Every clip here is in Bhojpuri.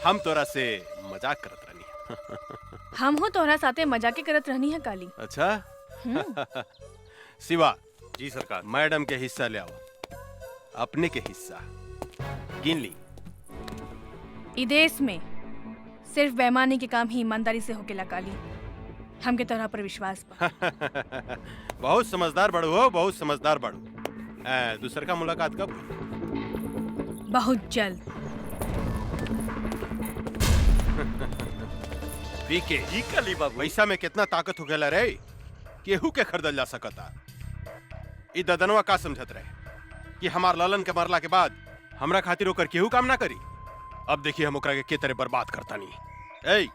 हम तोरा से मजाक करत रहनी। हम हो तोहरा साथे मजाके करत रहनी है काली। अच्छा। शिवा जी सरकार। मैडम के हिस्सा ले आओ, अपने के हिस्सा गिन ली। ई देश में सिर्फ बेईमानी के काम ही ईमानदारी से होकेला काली। हमके तोहरा पर विश्वास बा। बहुत समझदार बड़ू हो, बहुत समझदार बड़ू। दूसर का मुलाकात कब हुई? बहुत जल्द। पीके जी काली बाबू। पैसा में कितना ताकत हो गया रे, केहू के खरीदल जा सकता। ई ददनवा का समझत रहे कि हमार ललन के मरला के बाद हमरा खातिर ओकर केहू काम ना करी। अब देखिए हम ओकरा के तरह बर्बाद करता नहीं। ए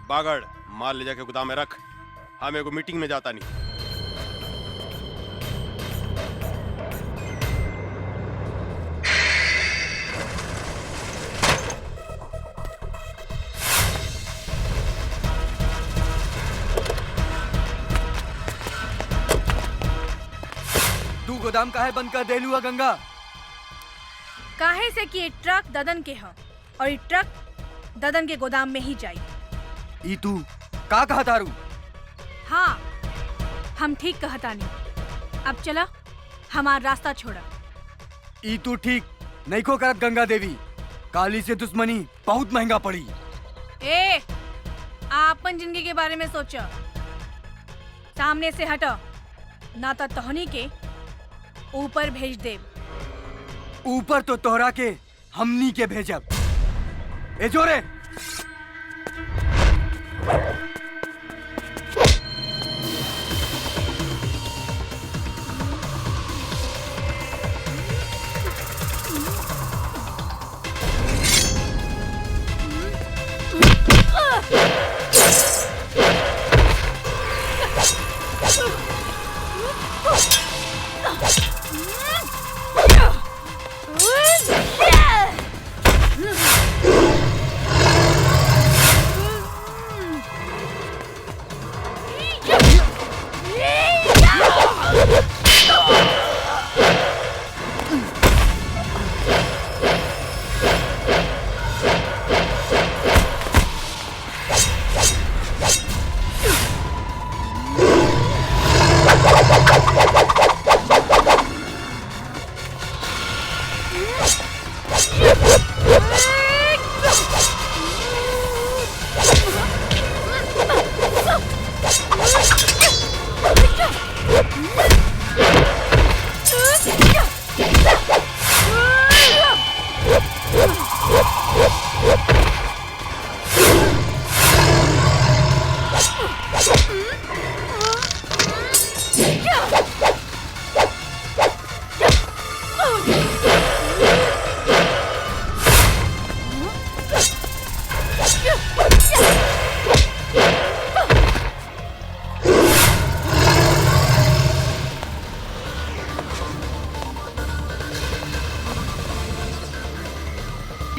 बागड़ माल ले जाके गोदाम में रख, हम एगो मीटिंग में जाता नहीं। तू गोदाम काहे बंद कर देलू है गंगा? काहे से कि ये ट्रक ददन के ह और ये ट्रक ददन के गोदाम में ही जाई। ई तू का कहा तारू? हाँ, हम ठीक कहतानी। अब चला, हमार रास्ता छोड़ा। ई तू ठीक नहीं को करत गंगा देवी। काली से दुश्मनी बहुत महंगा पड़ी। ए, आपन जिंदगी के बारे में सोचो। सामने से हटो, ना तो तोहनी के ऊपर भेज दे। ऊपर तो तोहरा के हमनी के भेजब। ए जोरे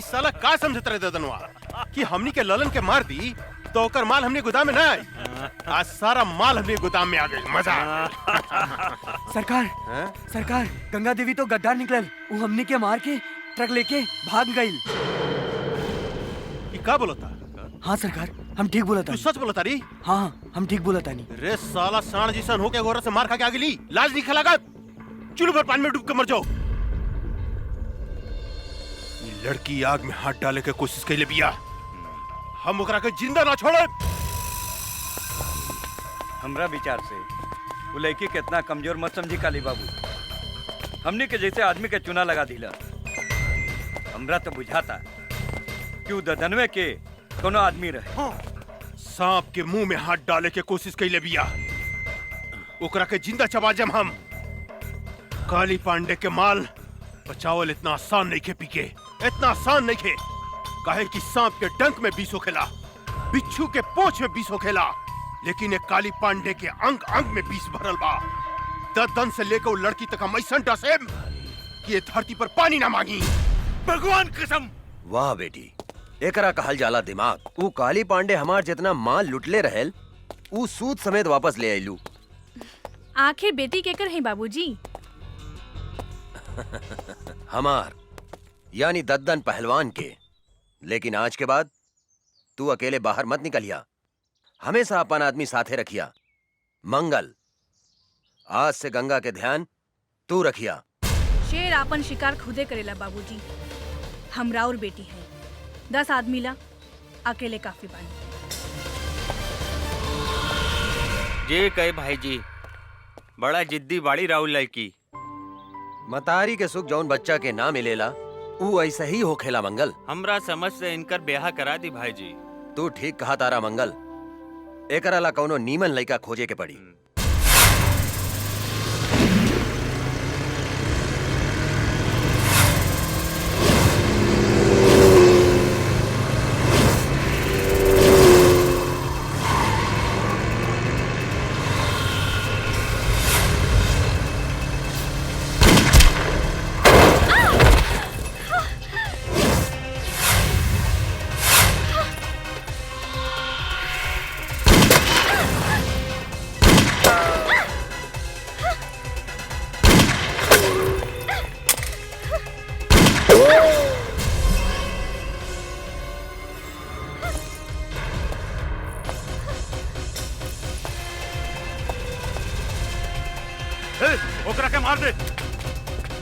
साला का समझत रहे ददनवा कि हमनी के ललन के मार दी तो ओकर माल हमने गोदाम में ना आई। आज सारा माल हमने गोदाम में आ गई। मजा सरकार हैं? सरकार गंगा देवी तो गद्दार निकलल। वो हमनी के मार के ट्रक लेके भाग गई। ई का बोलता? हाँ सरकार, हम ठीक बोला तू था। सच बोलता री? हाँ हम ठीक बोला तानी। रे साला सांड जिसन होके गोरा से मार खा के आ गेली। लाज नहीं खलागा? चुल्लू भर पानी में डूब के मर जाओ। ये लड़की आग में हाथ डाले के कोशिश कैले बिया, हम ओकरा के जिंदा ना छोड़े। हमरा विचार से वो लड़की के इतना कमजोर मत समझी काली बाबू। हमने के जैसे आदमी के चुना लगा दिला। हमरा तो बुझाता कि वो ददनवे के कोनो आदमी रहे। सांप के मुंह में हाथ डाले के कोशिश कैले बिया, ओकरा के जिंदा चबा जम हम। काली पांडे के माल बचावल इतना आसान नहीं खे पीके, इतना आसान नहीं खे। काहे कि सांप के डंक में विष होखेला, बिच्छू के पोंछ में विष होखेला, लेकिन एक काली पांडे के अंग अंग में विष भरल बा। ददन से लेकर वो लड़की तक हम ऐसा डसेम कि ये धरती पर पानी ना मांगी। भगवान कसम। वाह बेटी, एकरा कहल जाला दिमाग। ऊ काली पांडे हमार जितना माल लुटले रहेल, ऊ सूद समेत वापस ले आइलू। आखिर बेटी केकर है बाबूजी? हमार यानी दद्दन पहलवान के। लेकिन आज के बाद तू अकेले बाहर मत निकलिया। हमेशा अपन आदमी साथे रखिया। मंगल, आज से गंगा के ध्यान तू रखिया। शेर आपन शिकार खुदे करेला बाबूजी। हमरा और बेटी है, 10 आदमी ला अकेले काफी बानी। जे कहे भाई जी, बड़ा जिद्दी बाड़ी राहुल लड़की। मतारी के सुख जौन बच्चा के ना मिलेला ऊ ऐसा ही होखेला मंगल। हमरा समझ से इनकर ब्याह करा दी भाई जी। तू ठीक कहा तारा मंगल। एकरा ला कौनो नीमन लइका खोजे के पड़ी। ओकरा के मार दे,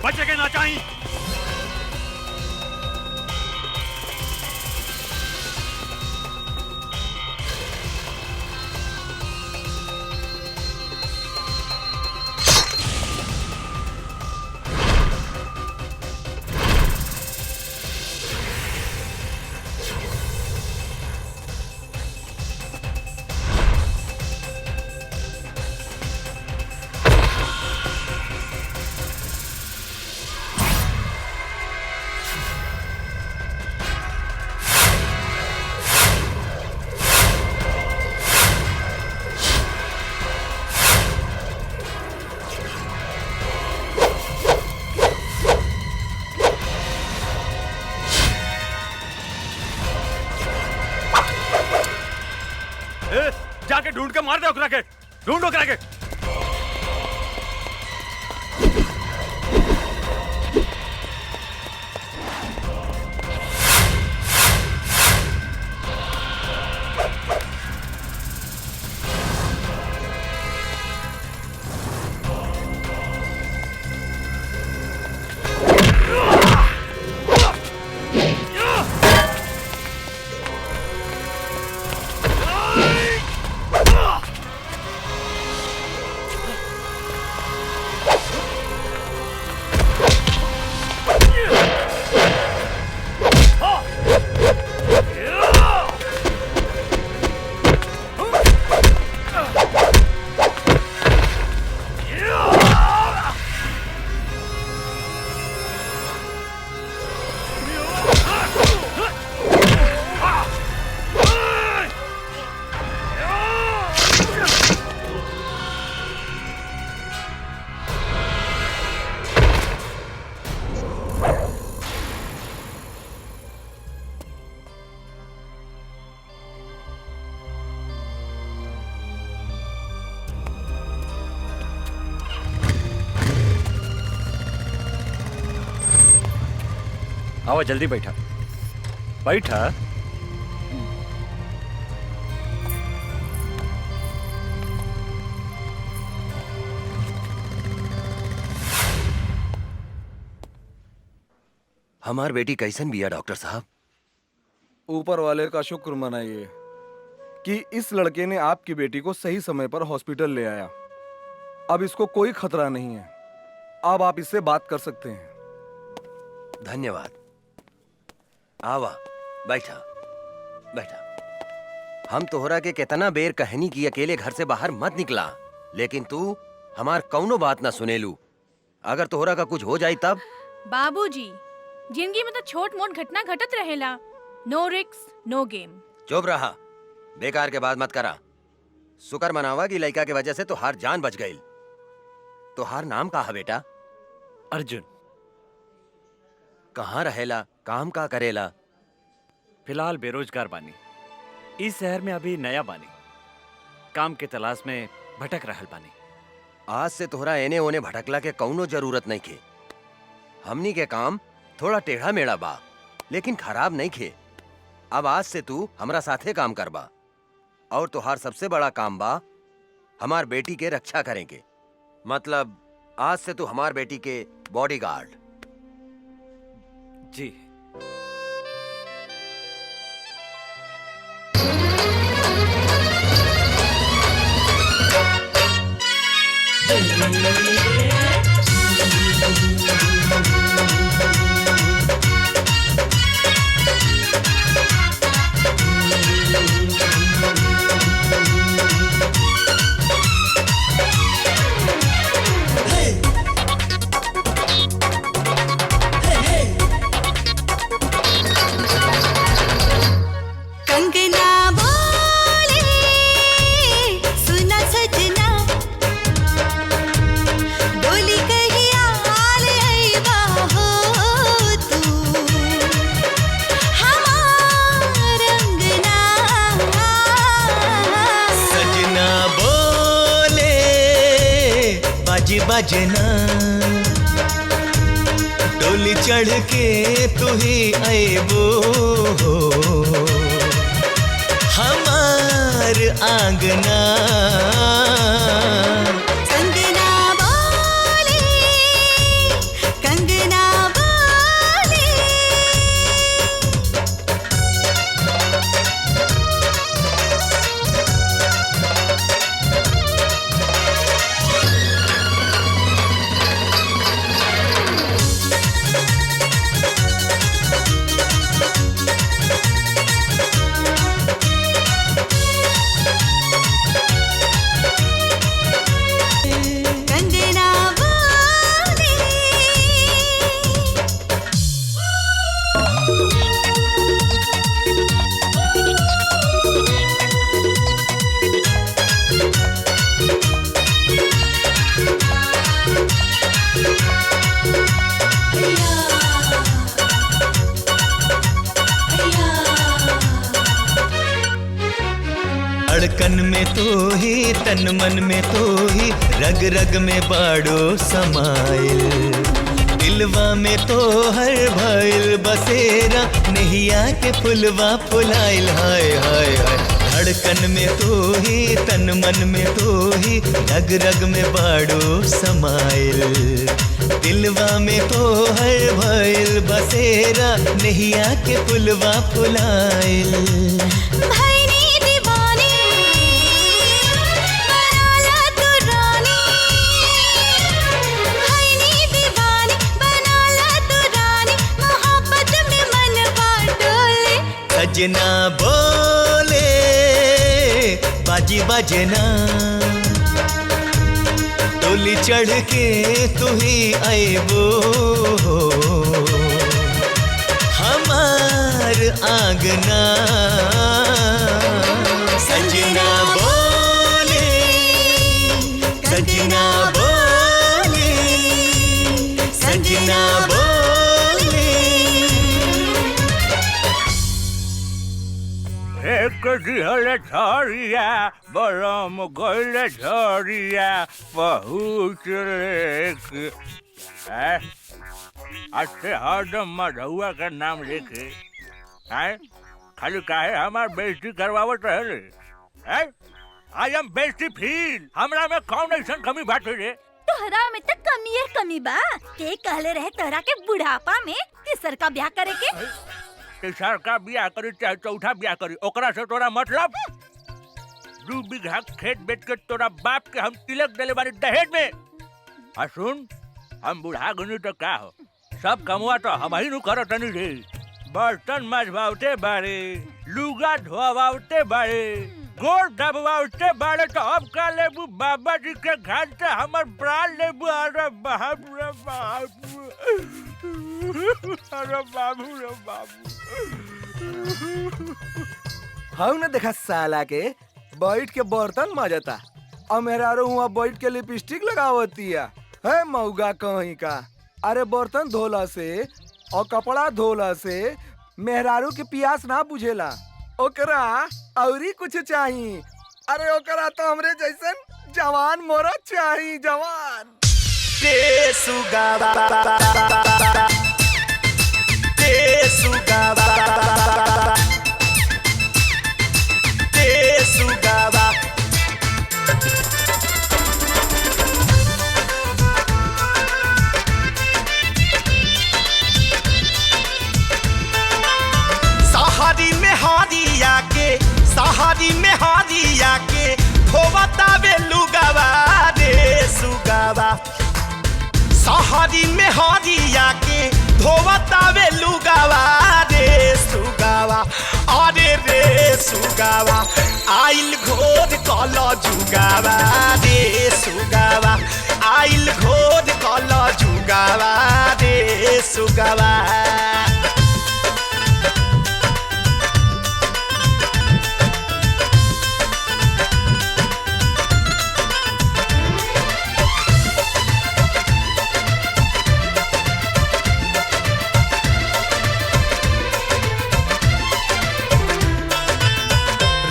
बचे के ना चाहिए। जाके ढूंढ के मार दे ओकरा के, ढूंढ ओकरा के। आओ जल्दी बैठा बैठा। हमार बेटी कैसन बिया डॉक्टर साहब? ऊपर वाले का शुक्र मनाइए कि इस लड़के ने आपकी बेटी को सही समय पर हॉस्पिटल ले आया। अब इसको कोई खतरा नहीं है। अब आप इससे बात कर सकते हैं। धन्यवाद। आवा बैठा बैठा। हम तोहरा के कितना बेर कहनी की अकेले घर से बाहर मत निकला, लेकिन तू हमार कौनो बात ना सुनेलू। अगर तोहरा का कुछ हो जाई तब? बाबूजी, जिंदगी में तो छोट मोट घटना घटत रहेला। नो रिक्स नो गेम। चुप रहा, बेकार के बात मत करा। शुक्र मनावा की लड़का के वजह से तोहार जान बच गई। तोहार नाम का है बेटा? अर्जुन। कहाँ रहेला, काम का करेला? फिलहाल बेरोजगार बानी। इस शहर में अभी नया बानी, काम के तलाश में भटक रहल बानी। आज से तोहरा एने ओने भटकला के कौनो जरूरत नहीं खे। हमनी के काम थोड़ा टेढ़ा मेढ़ा बा, लेकिन खराब नहीं खे। अब आज से तू हमरा साथे काम करबा और तुहार सबसे बड़ा काम बा हमार बेटी के रक्षा करेंगे। मतलब आज से तू हमार बेटी के बॉडीगार्ड। जी। कंगना बोले सुना सजना डोली कही आल अइबा हो तू हमार अंगना सजना बोले बाजी बजना डोली चढ़ के तू ही आएबो हमार आंगना। कंगना बोले कंगना बोले कंगना बोले धड़कन में तो ही तन मन में तो ही रग रग में बाड़ो समाइल दिलवा में तो हर भइल बसेरा नैया के फुलवा फुलाइल हाय हाय हाय। धड़कन में तो ही तन मन में तो ही रग रग में बाड़ो समाइल दिलवा में तो हर भइल बसेरा नैया के फुलवा फुलाइल। भैनी दीवानी बनाला तू रानी भैनी दीवानी बनाला तू रानी मोहब्बत में मन बाटोले सजना बोले बाजी बजना डोली चढ़ के तू ही आएबो हमार आंगना। सजना बोले सजना बोले सजना बोले। एक दिहल झरिया बरम गइल झरिया बहुत लेके अच्छे हरदम मधुआ का नाम लेके हैं खाली काहे हमार बेइज्जती करवावत रहे आई एम बेइज्जती फील हमरा में कौन ऐसा कमी बात रे तोहरा में तो कमी है कमी बा के कहले रहे तोहरा के बुढ़ापा में तीसर का ब्याह करे के तीसर का ब्याह करी चाहे चौथा ब्याह करी ओकरा से तोरा मतलब 2 बीघा खेत बेच के तोरा बाप के हम तिलक देले बानी दहेज में आ सुन हम बुढ़ा गनी तो का हो सब कमुआ तो हम ही नु करत नहीं रे बर्तन मजवाते बारे लुगा धोवाते बारे गोड़ दबवाते बारे तो अब का लेबू बाबा जी के घर से हमर प्राण लेबू अरे बाप रे बाप अरे बाबू रे बाबू हम ने देखा साला के बैठ के बर्तन मजता और मेहरारू हुआ बैठ के लिपस्टिक लगावतिया है मऊगा कहीं का। अरे बर्तन धोला से और कपड़ा धोला से मेहरारू के प्यास ना बुझेला ओकरा औरी कुछ चाहिए। अरे ओकरा तो हमरे जैसन जवान मोरत चाहिए जवान। सहरी में हरिया के धोवतावे लुगावा रे सुगावा सहरी में हरिया के धोवतावे लुगावा रे सुगावा अरे रे सुगावा आइल घोर कल जुगावा रे सुगावा आइल घोर कल जुगावा रे सुगावा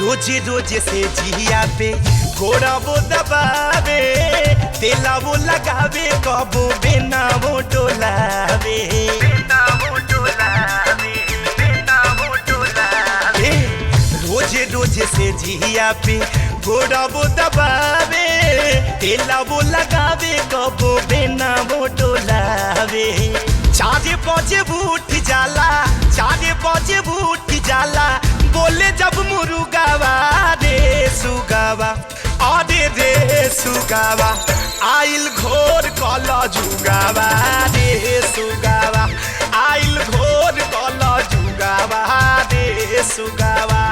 रोजे रोजे से जिया पे घोड़ा वो दबावे तेला वो लगावे कबो बेना वो डोलावे रोजे रोजे से जिया पे घोड़ा वो दबावे तेला वो लगावे कबो बेना वो डोलावे 4 बजे उठ जाला 4 बजे उठ जाला बोले जब मुरुगावा रे सुगावा अरे रे सुगावा आइल घोर कल जुगावा रे सुगावा आइल घोर कल जुगावा रे सुगावा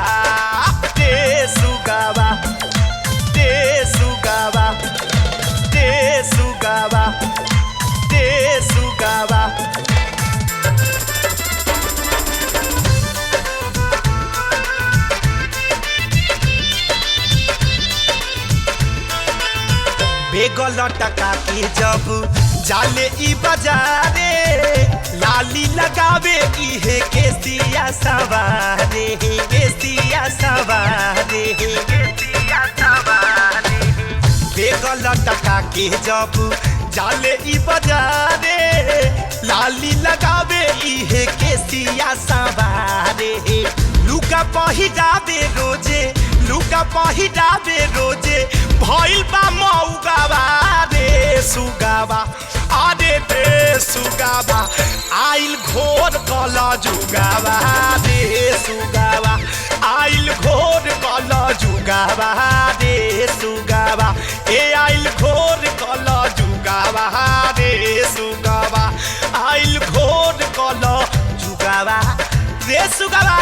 रे सुगावा रे सुगावा रे सुगावा रे सुगावा बेगल टका के जब जाले ई बाजारे लाली लगावे इहे केसिया सवारे केसिया सवारे बेगल टका के जब जाले ई बाजारे लाली लगावे इहे केसिया सवारे लुका पहिरावे रोजे लुका पहिरावे रोजे भइल बा मौगावा रे सुगावा अरे रे सुगावा आइल घोर कल जुगावा रे सुगावा आइल घोर कल जुगावा रे सुगावा ए आइल घोर कल जुगावा रे सुगावा आइल घोर कल जुगावा रे सुगावा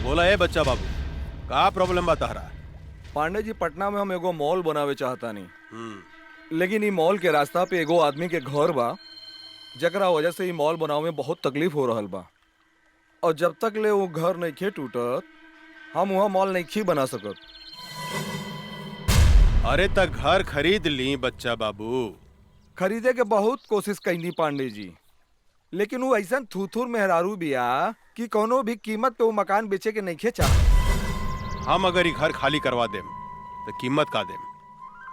बोला है बच्चा बाबू का प्रॉब्लम बता रहा? पांडे जी पटना में हम एगो मॉल बनावे चाहता नहीं लेकिन ई मॉल के रास्ता पे एगो आदमी के घर बा जकरा वजह से ई मॉल बनावे में बहुत तकलीफ हो रहल बा और जब तक ले वो घर नहीं खे टूटत हम वहाँ मॉल नहीं खी बना सकत। अरे तक घर खरीद ली बच्चा बाबू। खरीदे के बहुत कोशिश कईनी पांडे जी लेकिन वो ऐसा थूथूर मेहरारू बिया कि कोनो भी कीमत पे वो मकान बेचे के नहीं खेचा। हम अगर ये घर खाली करवा देम तो कीमत का देम?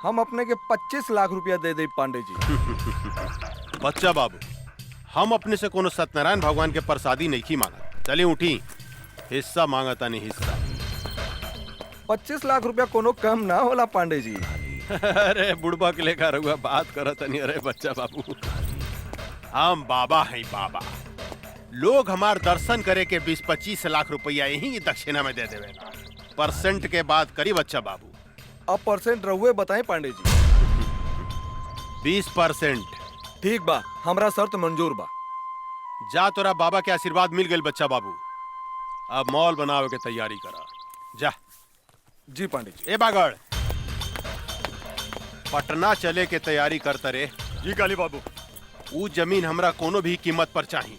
हम अपने के 25 लाख रुपया दे दे पांडे जी। बच्चा बाबू हम अपने से कोनो सत्यनारायण भगवान के प्रसादी नहीं की मांगा। चलिए उठी हिस्सा मांगता नहीं हिस्सा। 25 लाख रुपया कोनो कम ना होला पांडे जी। अरे बुढ़बा के लेकर हुआ बात करत नहीं। अरे बच्चा बाबू हम बाबा हैं बाबा। लोग हमार दर्शन करे के 20-25 लाख रुपया यही दक्षिणा में दे देवेगा। परसेंट के बात करी बच्चा बाबू। अब परसेंट रहुए बताएं पांडे जी। 20%। ठीक बा हमरा शर्त मंजूर बा। जा तोरा बाबा के आशीर्वाद मिल गए बच्चा बाबू। अब मॉल बनावे के तैयारी करा जा। जी पांडे जी। ए बागड़ पटना चले के तैयारी करता रे। जी काली बाबू। वो जमीन हमरा कोनो भी कीमत पर चाहिए।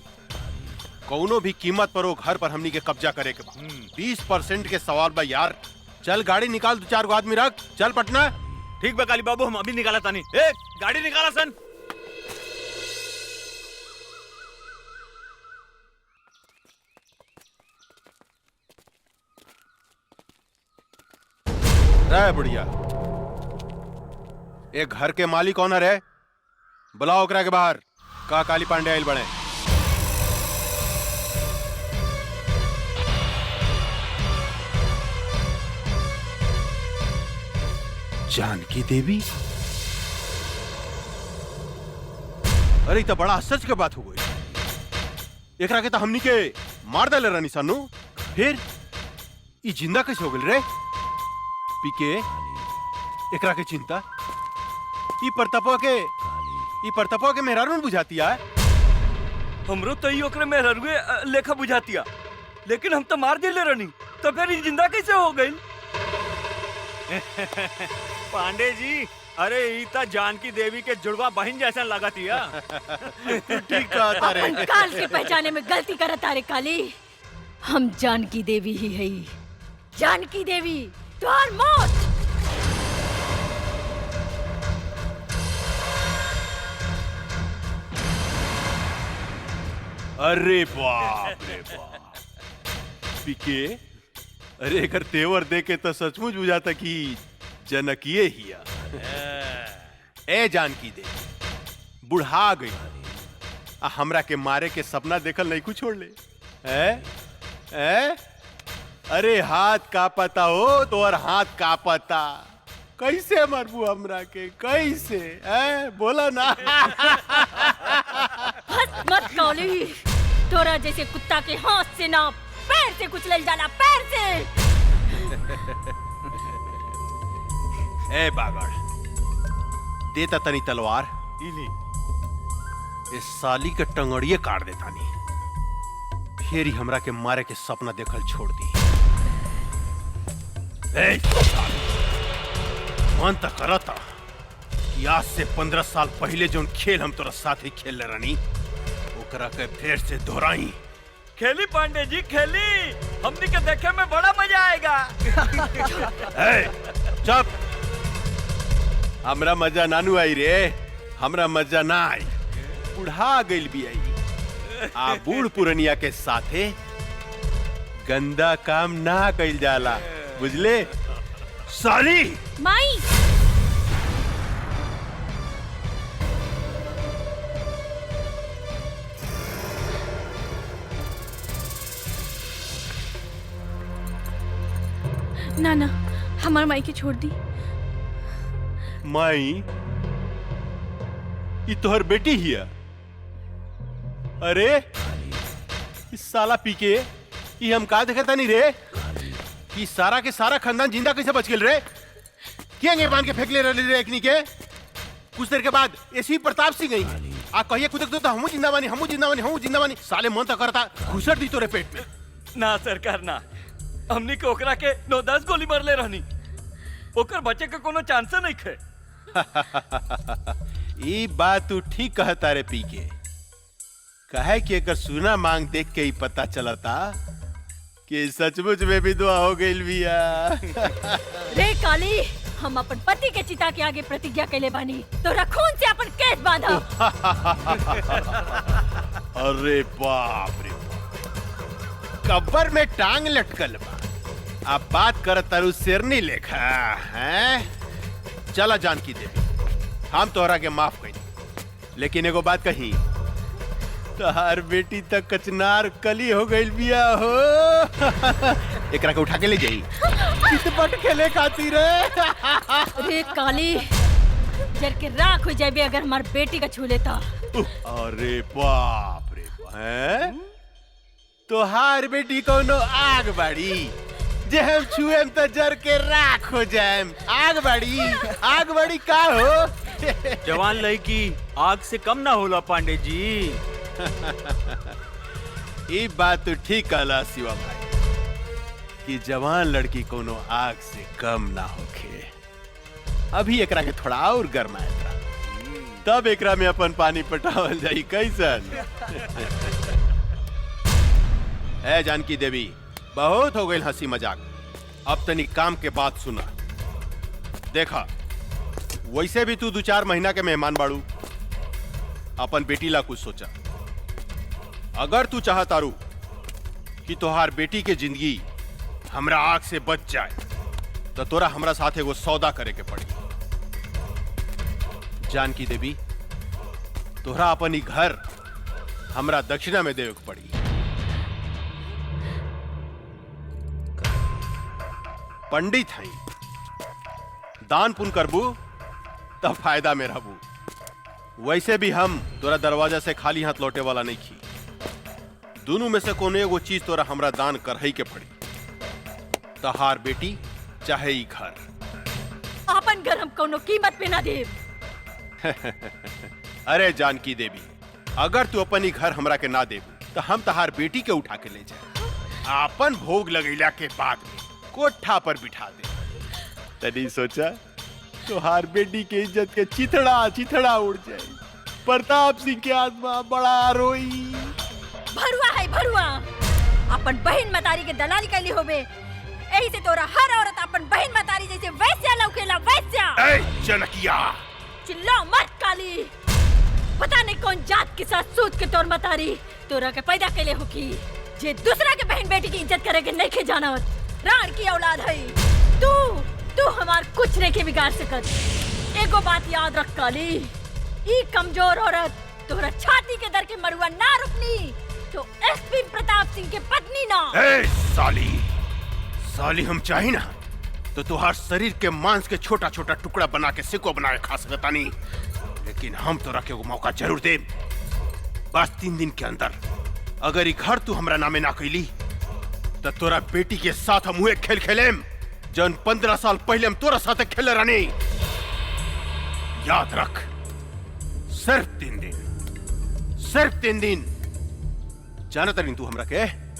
कोनो भी कीमत पर वो घर पर हमनी के कब्जा करे के बा। 20% के सवाल बा यार। चल गाड़ी निकाल 2-4 गो आदमी रख। चल पटना। ठीक बा काली बाबू हम अभी निकाला तानी। ए गाड़ी निकाला सन। रे बुढ़िया एक घर के मालिक कौन है? बुलाओ ओकरा के बाहर। का काली पांडे आइल बने। जानकी देवी। अरे तो बड़ा आश्चर्य की बात हो गई। एकरा के तो हमनी के मार डाले रानी सानू। फिर ई जिंदा कैसे हो गइल रे? पीके एकरा के चिंता ई परतपा के मेहरारू में बुझाती है। हमरो तो ओकरे में ररुए लेखा बुझातिया, लेकिन हम तो मार दिले रहनी, तो फिर ई जिंदा कैसे हो गई? पांडे जी, अरे ईता जानकी देवी के जुड़वा बहन जैसा लगातिया। ठीक कहा रे। अपन काल के पहचाने में गलती करत रे काली। हम जानकी देवी ही है। जानकी देवी तुहार मौत। अरे बाप रे बाप पीके, अरे एकर तेवर देके तो सचमुच बुझाता कि जनकिए हिया। ए जानकी दे बुढ़ा गई आ हमरा के मारे के सपना देखल नहीं कुछ छोड़ ले। अरे हाथ का पता हो तो और हाथ का पता कैसे मरबू हमरा के कैसे? बोला ना। हंस मत काली, तोरा जैसे कुत्ता के हाथ से ना पैर से कुचल जाला, पैर से। ए बागड़, देता तनी तलवार, इस साली के टंगड़िए काट देता नी, फिर ही हमरा के मारे के सपना देखल छोड़ दी। ए मन तक करता कि आज से 15 साल पहले जो खेल हम तोरा साथ ही खेल ले रानी, ओकरा के फिर से दोहराई। खेली पांडे जी खेली, हमनी के देखे में बड़ा मजा आएगा। चुप, हमरा मजा नानू आई रे, हमरा मजा ना आई। बुढ़ा गइल भी आई आ बूढ़ पुरनिया के साथे गंदा काम ना कइल जाला, बुझले साली? माई ना ना, हमार माई के छोड़ दी। माई ये तोहर बेटी हिया? अरे इस साला पीके ये हम का देखता नहीं रे कि सारा के सारा खानदान जिंदा कैसे बच गेल रे? क्या बांध के फेंक ले रहे एकनी के? कुछ देर के बाद ऐसी प्रताप सिंह गई आ कहिए कुछ तो हमू जिंदा बानी, हमू जिंदा बानी, हमू जिंदा बानी। साले मन तो करता घुसर दी तोरे पेट में। ना सरकार ना, हमनी के ओकरा के 9-10 गोली मार ले रहनी, ओकर बचे के कोनो चांस नहीं खे। ये बात तू ठीक कहता रे पीके, कहे कि अगर सुना मांग देख के ही पता चलता कि सचमुच में भी दुआ हो गई बिया। रे काली, हम अपन पति के चिता के आगे प्रतिज्ञा कैले बानी, तोरा खून से अपन केस बांधा। अरे बाप रे, कब्र में टांग लटकल बा, अब बात कर तरु शेरनी लेखा हैं? चला जानकी देवी, हम तोहरा के माफ कही, लेकिन एगो बात कही, तोहार बेटी तक कचनार कली हो गई बिया हो। एकरा के उठा के ले जाई चितपट खेले खातिर। रे काली, जर के राख हो जाबे अगर हमार बेटी का छू लेता। अरे बाप रे, हैं? तोहार बेटी कोनो आग बाड़ी जे हम छुएम तो जर के राख हो जाएम। आग बड़ी का हो? जवान लड़की आग से कम ना होला पांडे जी। ये बात तो ठीक कहला शिवा भाई कि जवान लड़की कोनो आग से कम ना होखे। अभी एकरा के थोड़ा और गरमाएगा, तब एकरा में अपन पानी पटावल जाई कैसन। ए जानकी देवी, बहुत हो गई हंसी मजाक, अब तनी काम के बात सुना। देखा, वैसे भी तू 2-4 महीना के मेहमान बाड़ू, अपन बेटी ला कुछ सोचा। अगर तू चाहतारू कि तोहार बेटी के जिंदगी हमरा आग से बच जाए तो तोरा हमरा साथ एगो सौदा करे के पड़ी। जानकी देवी, तोहरा अपन घर हमरा दक्षिणा में देवे के पड़ी। पंडित हई, दान पुण्य करबू तब फायदा में रहबू। वैसे भी हम तोरा दरवाजा से खाली हाथ लौटे वाला नहीं खी। दोनों में से कोनो एगो चीज तोरा हमरा दान करही के पड़ी। तहार बेटी चाहे ई घर। अपन घर हम कोनो कीमत पे ना देब। अरे जानकी देवी, अगर तू अपन ही घर हमरा के ना देबू तो हम तहार बेटी के उठा के ले जाए, अपन भोग लगैला के बाद में कोठा पर बिठा दे। तनी सोचा तोहार बेटी के इज्जत के चिथड़ा चिथड़ा उड़ जाए। प्रताप सिंह के आत्मा बड़ा रोई। भरुआ है भरुआ, अपन बहन मतारी के दलाली कैली होबे, यही से तोरा हर औरत अपन बहन मतारी जैसे वैस्या लौकेला वैस्या। ए जनकिया, चिल्लाओ मत काली। पता नहीं कौन जात के साथ सूत के तोर मतारी तोरा के पैदा कैले हो की जे दूसरा के बहन बेटी की इज्जत करे के नहीं के जानत। राण की औलाद है तू हमार कुछ नहीं के बिगाड़ सकत। एगो बात याद रख काली, ई कमजोर औरत तोरा छाती के दर के मरुआ ना रुकनी तो एसपी प्रताप सिंह के पत्नी ना। ए साली हम चाही ना तो तुहार शरीर के मांस के छोटा छोटा टुकड़ा बना के सिको बना के खा सकता नहीं, लेकिन हम तोरा के वो मौका जरूर दे। बस 3 दिन के अंदर अगर ई घर तू हमरा नामे ना कैली तो तोरा बेटी के साथ हम हुए खेल खेलेम जन 15 साल पहले हम तोरा साथ खेले रहनी। याद रख, सिर्फ 3 दिन, सिर्फ 3 दिन। जानता नहीं तू हमरा के